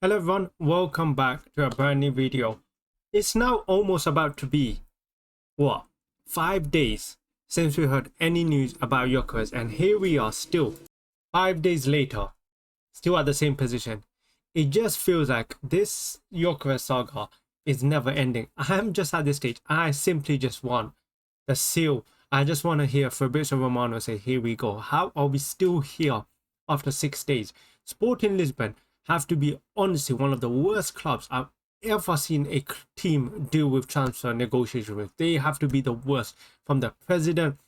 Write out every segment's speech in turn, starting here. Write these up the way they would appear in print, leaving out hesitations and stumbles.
Hello everyone, welcome back to a brand new video. It's now almost about to be, what, 5 days since we heard any news about Gyökeres, and here we are still, 5 days later, still at the same position. It just feels like this Gyökeres saga is never ending. I am just at this stage, I simply just want the seal. I just want to hear Fabrizio Romano say, here we go. How are we still here after 6 days? Sporting Lisbon have to be honestly one of the worst clubs I've ever seen a team deal with transfer negotiation with. They have to be the worst. From the president,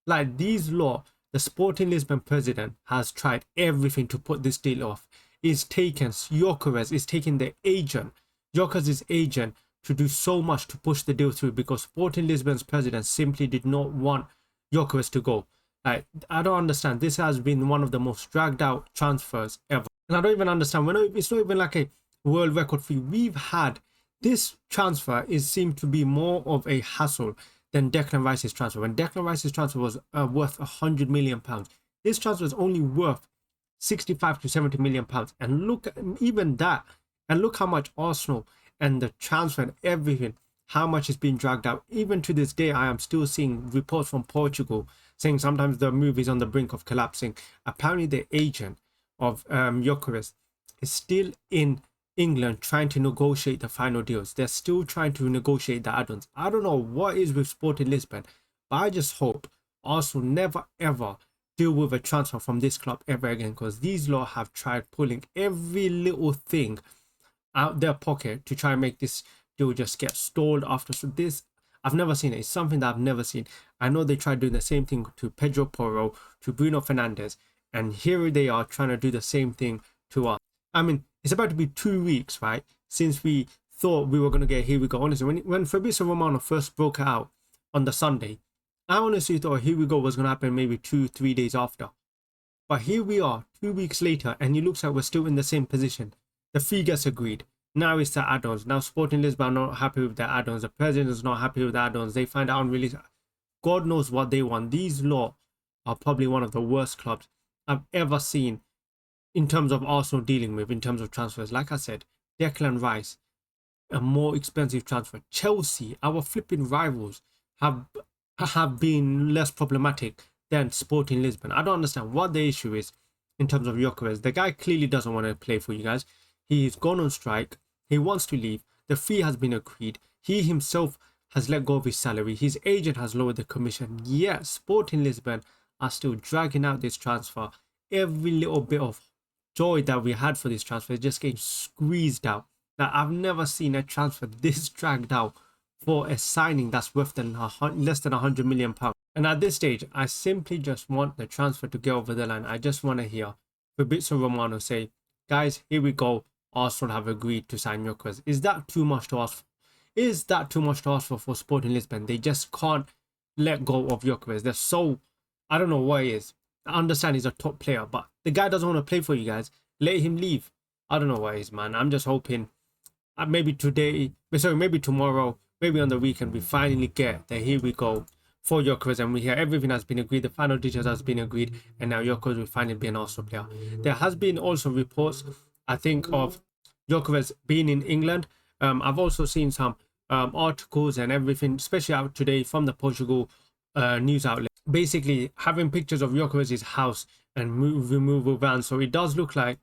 like these law, the Sporting Lisbon president has tried everything to put this deal off. It's taken Gyokeres, it's taken the agent, Gyokeres' agent, to do so much to push the deal through, because Sporting Lisbon's president simply did not want Gyokeres to go. Like, I don't understand. This has been one of the most dragged out transfers ever. And I don't even understand. It's not even like a world record fee. We've had this transfer seemed to be more of a hassle than Declan Rice's transfer. When Declan Rice's transfer was worth £100 million, this transfer is only worth 65 to 70 million pounds. And look, even that, and look how much Arsenal and the transfer and everything, how much is being dragged out. Even to this day, I am still seeing reports from Portugal saying sometimes the move is on the brink of collapsing. Apparently the agent of Gyokeres is still in England trying to negotiate the final deals. They're still trying to negotiate the add-ons. I don't know what is with Sporting Lisbon, but I just hope Arsenal never ever deal with a transfer from this club ever again, because these lot have tried pulling every little thing out their pocket to try and make this deal just get stalled after. So this, I've never seen it. It's something that I've never seen. I know they tried doing the same thing to Pedro Porro, to Bruno Fernandes, and here they are trying to do the same thing to us. I mean, it's about to be 2 weeks, right, since we thought we were going to get Here We Go. Honestly, when Fabrizio Romano first broke out on the Sunday, I honestly thought Here We Go was going to happen maybe 2-3 days after. But here we are 2 weeks later, and it looks like we're still in the same position. The fee gets agreed. Now it's the add-ons. Now Sporting Lisbon are not happy with the add-ons. The president is not happy with the add-ons. They find out unreleased. God knows what they want. These lot are probably one of the worst clubs I've ever seen in terms of Arsenal dealing with, in terms of transfers. Like I said, Declan Rice, a more expensive transfer. Chelsea, our flipping rivals, have been less problematic than Sporting Lisbon. I don't understand what the issue is in terms of Gyokeres. The guy clearly doesn't want to play for you guys. He's gone on strike. He wants to leave. The fee has been agreed. He himself has let go of his salary. His agent has lowered the commission. Yet Sporting Lisbon are still dragging out this transfer. Every little bit of joy that we had for this transfer is just getting squeezed out. Now, I've never seen a transfer this dragged out for a signing that's worth less than £100 million. And at this stage, I simply just want the transfer to get over the line. I just want to hear Fabrizio Romano say, guys, here we go. Arsenal have agreed to sign Gyokeres. Is that too much to ask for? Is that too much to ask for Sporting Lisbon? They just can't let go of Gyokeres. They're so, I don't know what it is. I understand he's a top player, but the guy doesn't want to play for you guys. Let him leave. I don't know what it is, man. I'm just hoping maybe tomorrow, maybe on the weekend, we finally get the here we go for Gyokeres, and we hear everything has been agreed, the final details has been agreed, and now Gyokeres will finally be an Arsenal player. There has been also reports, I think, of Gyokeres being in England. I've also seen some articles and everything, especially out today from the Portugal news outlet, basically having pictures of Gyokeres' house and removal van. So it does look like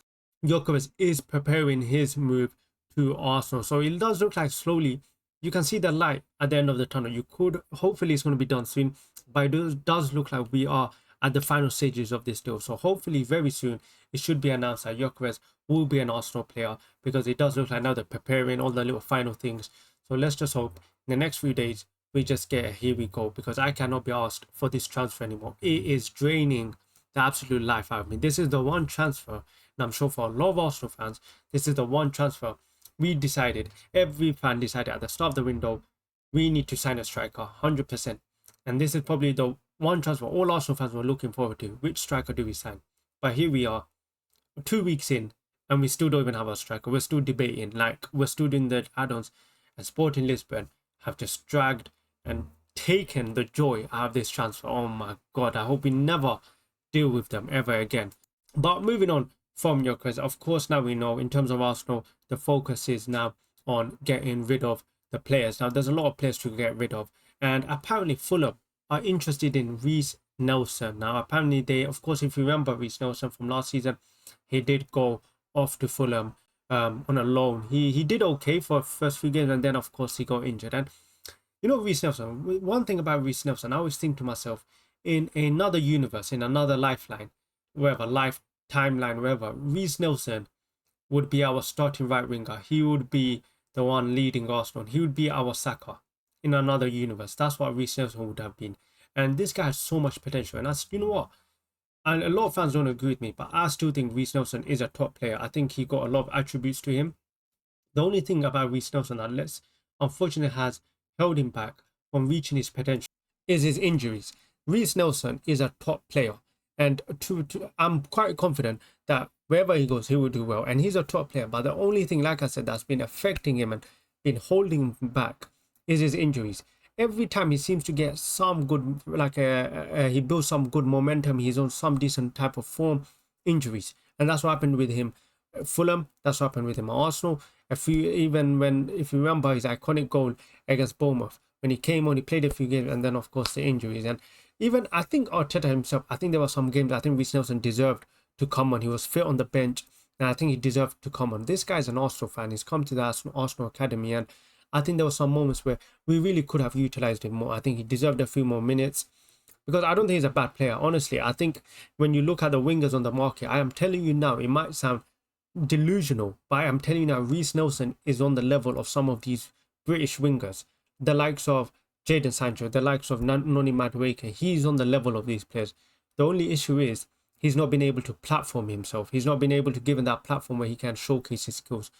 Gyokeres is preparing his move to Arsenal. So it does look like slowly you can see the light at the end of the tunnel. Hopefully it's going to be done soon, but it does look like we are at the final stages of this deal. So hopefully very soon it should be announced that Gyokeres will be an Arsenal player, because it does look like now they're preparing all the little final things. So let's just hope in the next few days we just get a here we go, because I cannot be asked for this transfer anymore. It is draining the absolute life out of me. This is the one transfer, and I'm sure for a lot of Arsenal fans, this is the one transfer we decided, every fan decided at the start of the window, we need to sign a striker, 100%. And this is probably the one transfer all Arsenal fans were looking forward to. Which striker do we sign? But here we are, 2 weeks in, and we still don't even have a striker. We're still debating, like we're still doing the add-ons, and Sporting Lisbon have just dragged and taken the joy out of this transfer. Oh my God, I hope we never deal with them ever again. But moving on, from Gyokeres. Of course, now we know in terms of Arsenal, the focus is now on getting rid of the players. Now, there's a lot of players to get rid of, and apparently Fulham are interested in Reece Nelson. Now, apparently they, of course, if you remember Reece Nelson from last season, he did go off to Fulham on a loan. He did okay for the first few games, and then of course he got injured. And you know, Reece Nelson, one thing about Reece Nelson, I always think to myself, in another universe, in another lifeline, wherever, life timeline, wherever, Reece Nelson would be our starting right winger. He would be the one leading Arsenal. He would be our Saka in another universe. That's what Reece Nelson would have been. And this guy has so much potential. And that's, you know what? And a lot of fans don't agree with me, but I still think Reece Nelson is a top player. I think he got a lot of attributes to him. The only thing about Reece Nelson that unfortunately has held him back from reaching his potential is his injuries. Reece Nelson is a top player, and I'm quite confident that wherever he goes, he will do well. And he's a top player. But the only thing, like I said, that's been affecting him and been holding him back is his injuries. Every time he seems to get some good, like he builds some good momentum, he's on some decent type of form, injuries. And that's what happened with him at Fulham. That's what happened with him at Arsenal. If you remember his iconic goal against Bournemouth, when he came on, he played a few games, and then of course the injuries. And even I think Arteta himself, I think there were some games I think Reece Nelson deserved to come on. He was fit on the bench, and I think he deserved to come on. This guy's an Arsenal fan. He's come to the Arsenal academy, and I think there were some moments where we really could have utilized him more. I think he deserved a few more minutes, because I don't think he's a bad player. Honestly, I think when you look at the wingers on the market, I am telling you now, it might sound delusional, but I am telling you now, Reece Nelson is on the level of some of these British wingers, the likes of Jadon Sancho, the likes of Noni Madueke. He's on the level of these players. The only issue is he's not been able to platform himself. He's not been able to give him that platform where he can showcase his skills.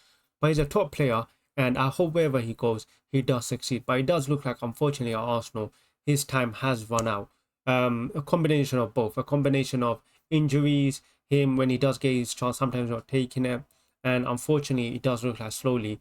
But he's a top player, and I hope wherever he goes, he does succeed. But it does look like, unfortunately, at Arsenal, his time has run out. A combination of both. A combination of injuries, him when he does get his chance, sometimes not taking it. And unfortunately, it does look like slowly.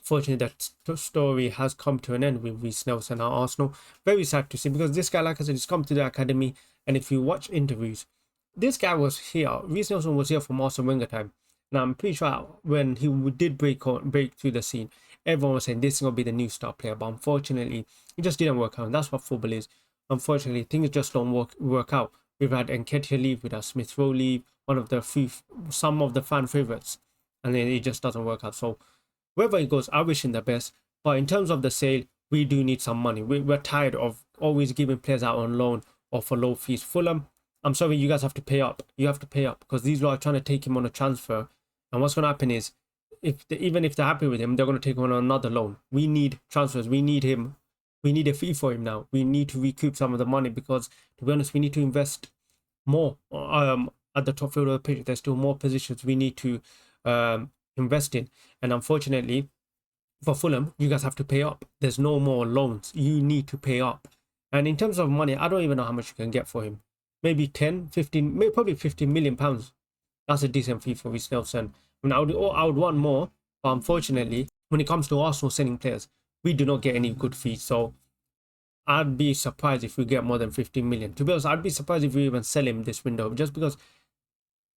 Fortunately, that story has come to an end with Reece Nelson at Arsenal. Very sad to see, because this guy, like I said, he's come to the academy. And if you watch interviews, this guy was here. Reece Nelson was here from Arsene Wenger time. Now, I'm pretty sure when he did break through the scene, everyone was saying this is going to be the new star player. But unfortunately, it just didn't work out. And that's what football is. Unfortunately, things just don't work out. We've had Nketiah leave, we've had Smith Rowe leave, some of the fan favourites. And then it just doesn't work out. So wherever he goes, I wish him the best. But in terms of the sale, we do need some money. We're tired of always giving players out on loan or for low fees. Fulham, I'm sorry, you guys have to pay up. You have to pay up, because these lot are trying to take him on a transfer. And what's going to happen is, even if they're happy with him, they're going to take him on another loan. We need transfers. We need him. We need a fee for him now. We need to recoup some of the money, because, to be honest, we need to invest more at the top field of the pitch. There's still more positions we need to invest in. And unfortunately, for Fulham, you guys have to pay up. There's no more loans. You need to pay up. And in terms of money, I don't even know how much you can get for him. Maybe 10, 15, maybe probably 15 million pounds. That's a decent fee for Reece Nelson. I mean, I would want more, but unfortunately, when it comes to Arsenal selling players, we do not get any good fees. So I'd be surprised if we get more than 15 million. To be honest, I'd be surprised if we even sell him this window, just because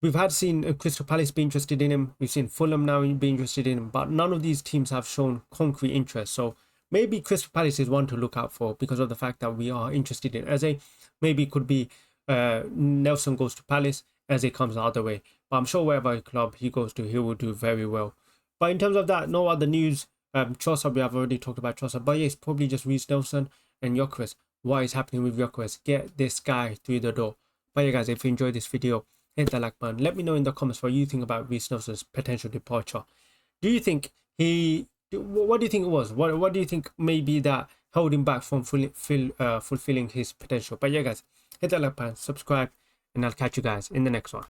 we've seen Crystal Palace be interested in him. We've seen Fulham now be interested in him, but none of these teams have shown concrete interest. So maybe Crystal Palace is one to look out for, because of the fact that we are interested in Eze. Maybe it could be Nelson goes to Palace, Eze comes the other way. But I'm sure wherever club he goes to, he will do very well. But in terms of that, no other news. Trossard, we have already talked about Trossard. But yeah, it's probably just Reece Nelson and Gyokeres. What is happening with Gyokeres? Get this guy through the door. But yeah, guys, if you enjoyed this video, hit the like button. Let me know in the comments what you think about Reece Nelson's potential departure. Do you think what do you think it was? What do you think may be that held him back from fulfilling his potential? But yeah, guys, hit that like button, subscribe, and I'll catch you guys in the next one.